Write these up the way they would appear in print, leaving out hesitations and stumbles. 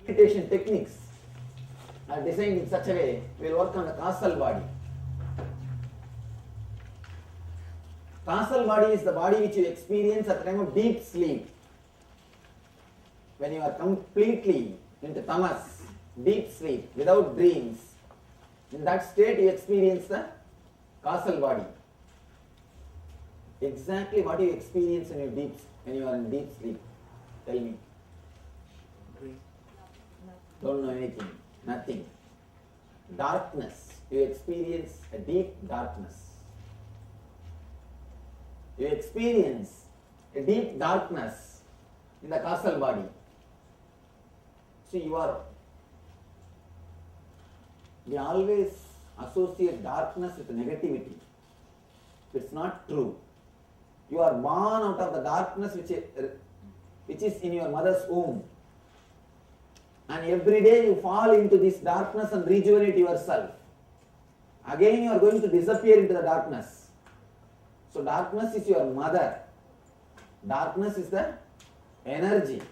meditation techniques are designed in such a way, we will work on the causal body. Causal body is the body which you experience at the time of deep sleep. When you are completely into tamas, deep sleep, without dreams, in that state you experience the causal body. Exactly what you experience when you are in deep sleep? Tell me. Don't know anything. Nothing. Darkness. You experience a deep darkness. You experience a deep darkness in the causal body. See, we always associate darkness with negativity. It's not true. You are born out of the darkness which is in your mother's womb. And every day you fall into this darkness and rejuvenate yourself. Again you are going to disappear into the darkness. So darkness is your mother. Darkness is the energy.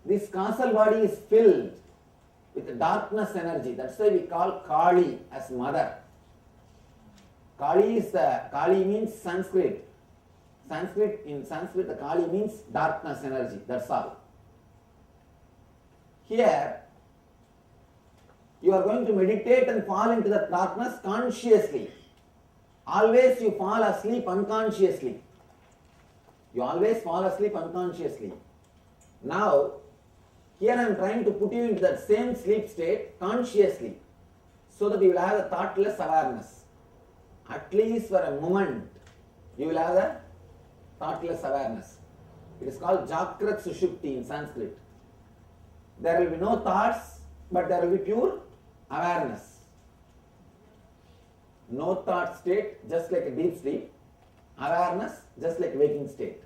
This causal body is filled with darkness energy. That's why we call Kali as mother. Kali means Sanskrit. In Sanskrit, the Kali means darkness energy. That's all. Here, you are going to meditate and fall into the darkness consciously. Always you fall asleep unconsciously. You always fall asleep unconsciously. Now, here I am trying to put you into that same sleep state consciously, so that you will have a thoughtless awareness. At least for a moment, you will have a thoughtless awareness. It is called Jagrat Sushupti in Sanskrit. There will be no thoughts, but there will be pure awareness. No thought state, just like a deep sleep. Awareness, just like waking state.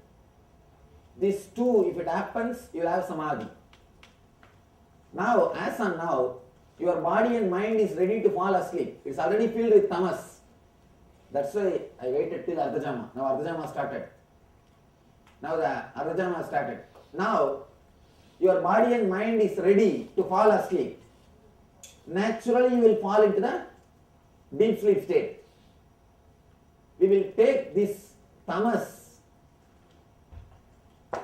These two, if it happens, you will have samadhi. Now, as on now, your body and mind is ready to fall asleep. It's already filled with tamas. That's why I waited till Ardhajama. Now Ardhajama started. Now the Ardhajama started. Now, your body and mind is ready to fall asleep. Naturally, you will fall into the deep sleep state. We will take this tamas.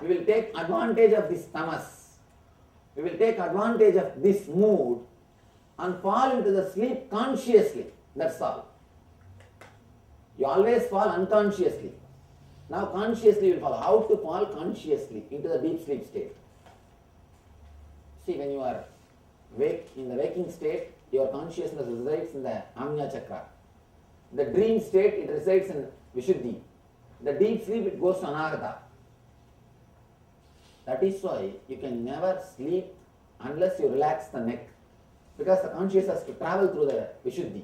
We will take advantage of this tamas. We will take advantage of this mood and fall into the sleep consciously. That's all. You always fall unconsciously. Now consciously you will fall. How to fall consciously into the deep sleep state? See, when you are in the waking state, your consciousness resides in the Amnya Chakra. The dream state, it resides in Vishuddhi. The deep sleep, it goes to Anahata. That is why you can never sleep unless you relax the neck, because the consciousness has to travel through the Vishuddhi.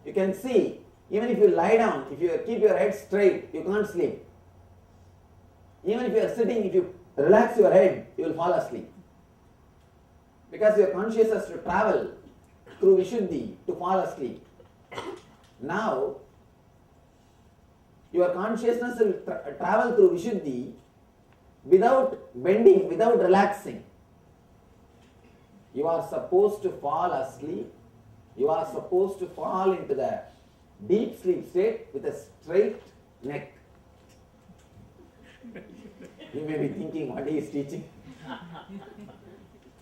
You can see, even if you lie down, if you keep your head straight, you can't sleep. Even if you are sitting, if you relax your head, you will fall asleep. Because your consciousness has to travel through Vishuddhi to fall asleep. Now, your consciousness will travel through Vishuddhi without bending, without relaxing. You are supposed to fall asleep. You are supposed to fall into the deep sleep state with a straight neck. You may be thinking, what he is teaching?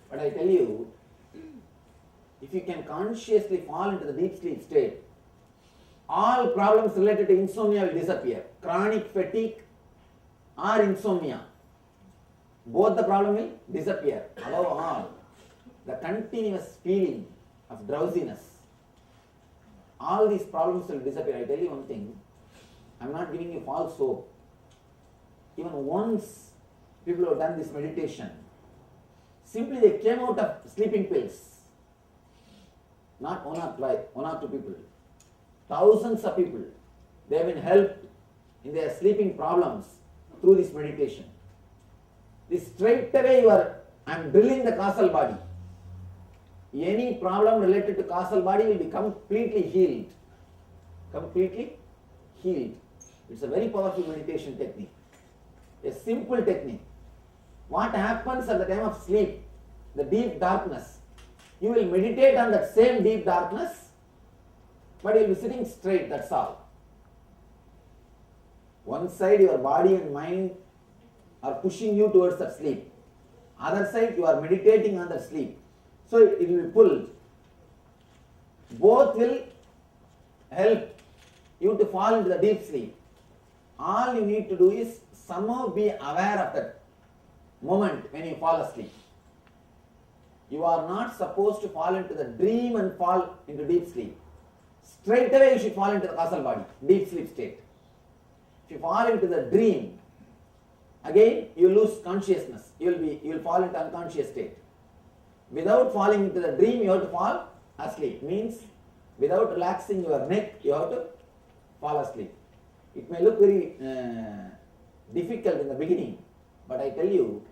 But I tell you, if you can consciously fall into the deep sleep state, all problems related to insomnia will disappear. Chronic fatigue or insomnia, both the problem will disappear. Above all, the continuous feeling of drowsiness, all these problems will disappear. I tell you one thing, I am not giving you false hope. Even once people have done this meditation, simply they came out of sleeping pills. Not one or twice, one or two people. Thousands of people, they have been helped in their sleeping problems through this meditation. This straight away I am drilling the causal body. Any problem related to causal body will be completely healed. Completely healed. It's a very powerful meditation technique. A simple technique. What happens at the time of sleep? the deep darkness. You will meditate on that same deep darkness, but you will be sitting straight, that's all. One side your body and mind are pushing you towards that sleep. Other side you are meditating on that sleep. So it will be pulled. Both will help you to fall into the deep sleep. All you need to do is somehow be aware of that moment when you fall asleep. You are not supposed to fall into the dream and fall into deep sleep. Straight away you should fall into the causal body, deep sleep state. If you fall into the dream, again you lose consciousness. You will fall into unconscious state. Without falling into the dream, you have to fall asleep. Means without relaxing your neck, you have to fall asleep. It may look very difficult in the beginning, but I tell you,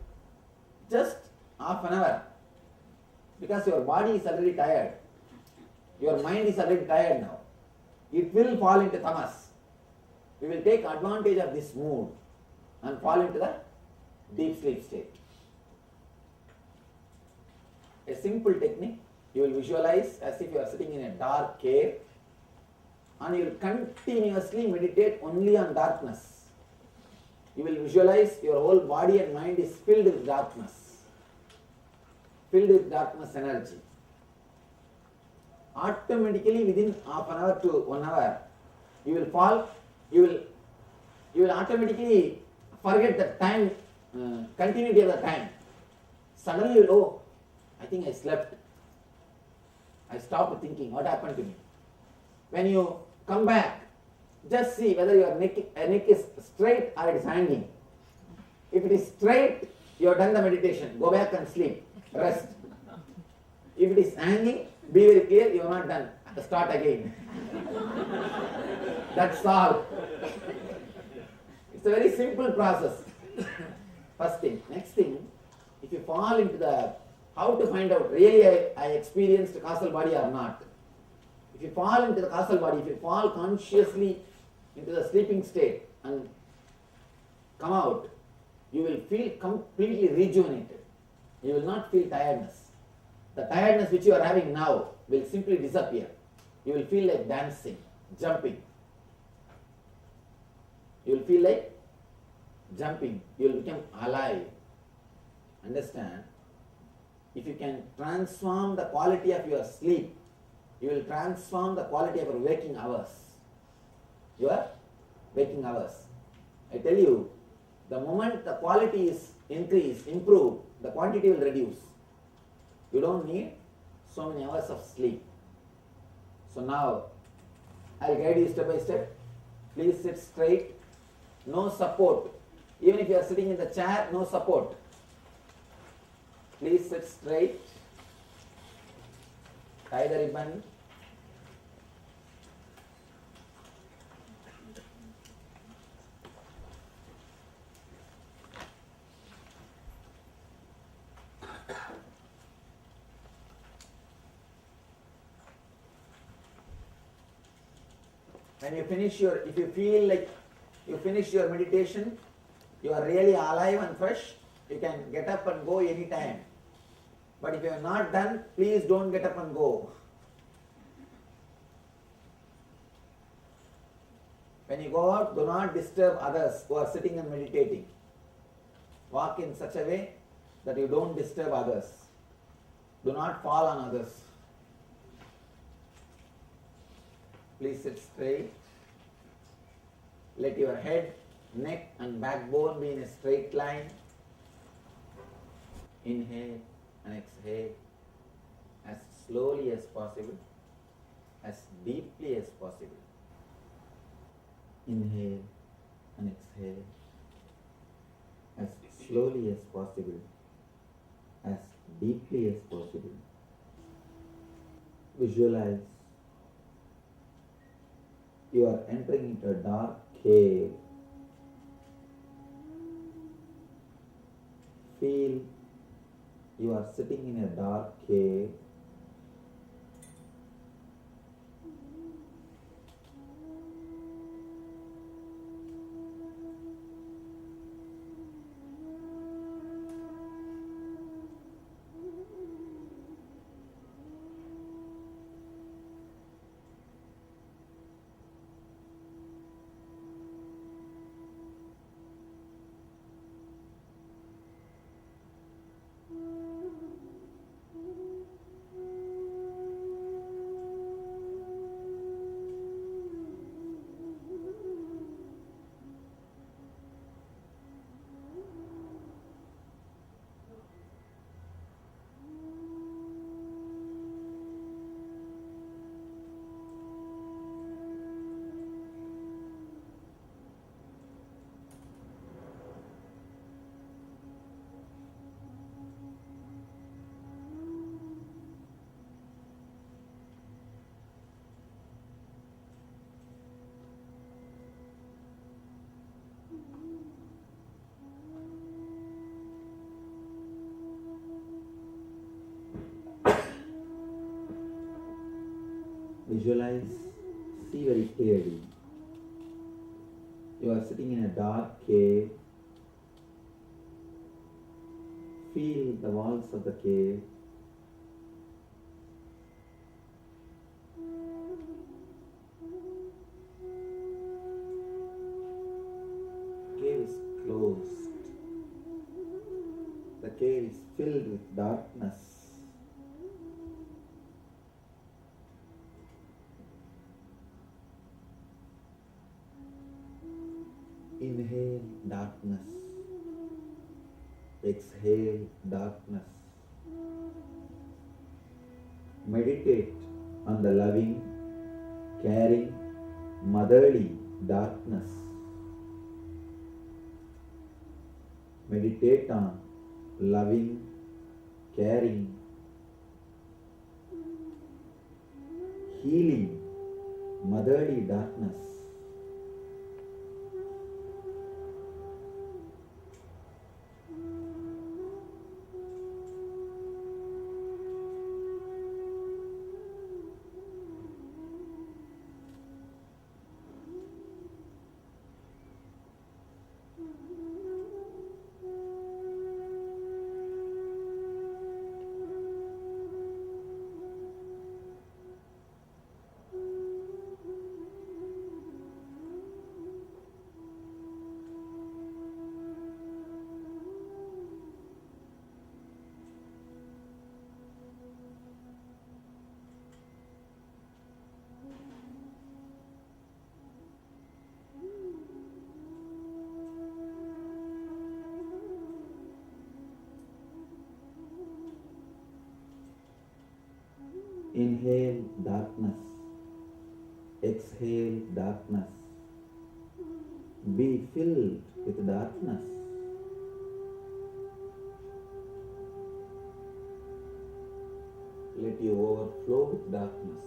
just half an hour, because your body is already tired, your mind is already tired now. It will fall into tamas. We will take advantage of this mood and fall into the deep sleep state. A simple technique, you will visualize as if you are sitting in a dark cave and you will continuously meditate only on darkness. You will visualize your whole body and mind is filled with darkness, filled with darkness energy. Automatically within half an hour to 1 hour, you will fall, you will automatically forget the time, continuity of the time. Suddenly you will, oh, I think I slept. I stopped thinking, what happened to me? When you come back, just see whether your neck is straight or it is hanging. If it is straight, you have done the meditation. Go back and sleep. Rest. If it is hanging, be very clear, you have not done. Start again. That's all. It's a very simple process. First thing. Next thing, if you fall into the, how to find out really I experienced causal body or not. If you fall into the causal body, if you fall consciously into the sleeping state and come out, you will feel completely rejuvenated. You will not feel tiredness. The tiredness which you are having now will simply disappear. You will feel like dancing, jumping. You will feel like jumping. You will become alive. Understand? If you can transform the quality of your sleep, you will transform the quality of your waking hours. Your waking hours. I tell you, the moment the quality is increased, improved, the quantity will reduce. You don't need so many hours of sleep. So now, I'll guide you step by step. Please sit straight. No support. Even if you are sitting in the chair, no support. Please sit straight. Tie the ribbon. When you finish if you feel like you finish your meditation, you are really alive and fresh, you can get up and go anytime. But if you are not done, please don't get up and go. When you go out, do not disturb others who are sitting and meditating. Walk in such a way that you don't disturb others. Do not fall on others. Please sit straight. Let your head, neck and backbone be in a straight line. Inhale and exhale as slowly as possible, as deeply as possible. Inhale and exhale as slowly as possible, as deeply as possible. Visualize you are entering into a dark cave. Feel you are sitting in a dark cave. Visualize, see very clearly. You are sitting in a dark cave. Feel the walls of the cave. Cave is closed. The cave is filled with darkness. Inhale darkness. Exhale darkness. Meditate on the loving, caring, motherly darkness. Meditate on loving, caring, healing, motherly darkness. Inhale darkness. Exhale darkness. Be filled with darkness. Let you overflow with darkness.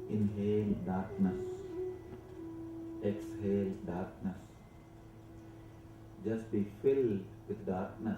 Inhale darkness. Exhale darkness. Just be filled with darkness.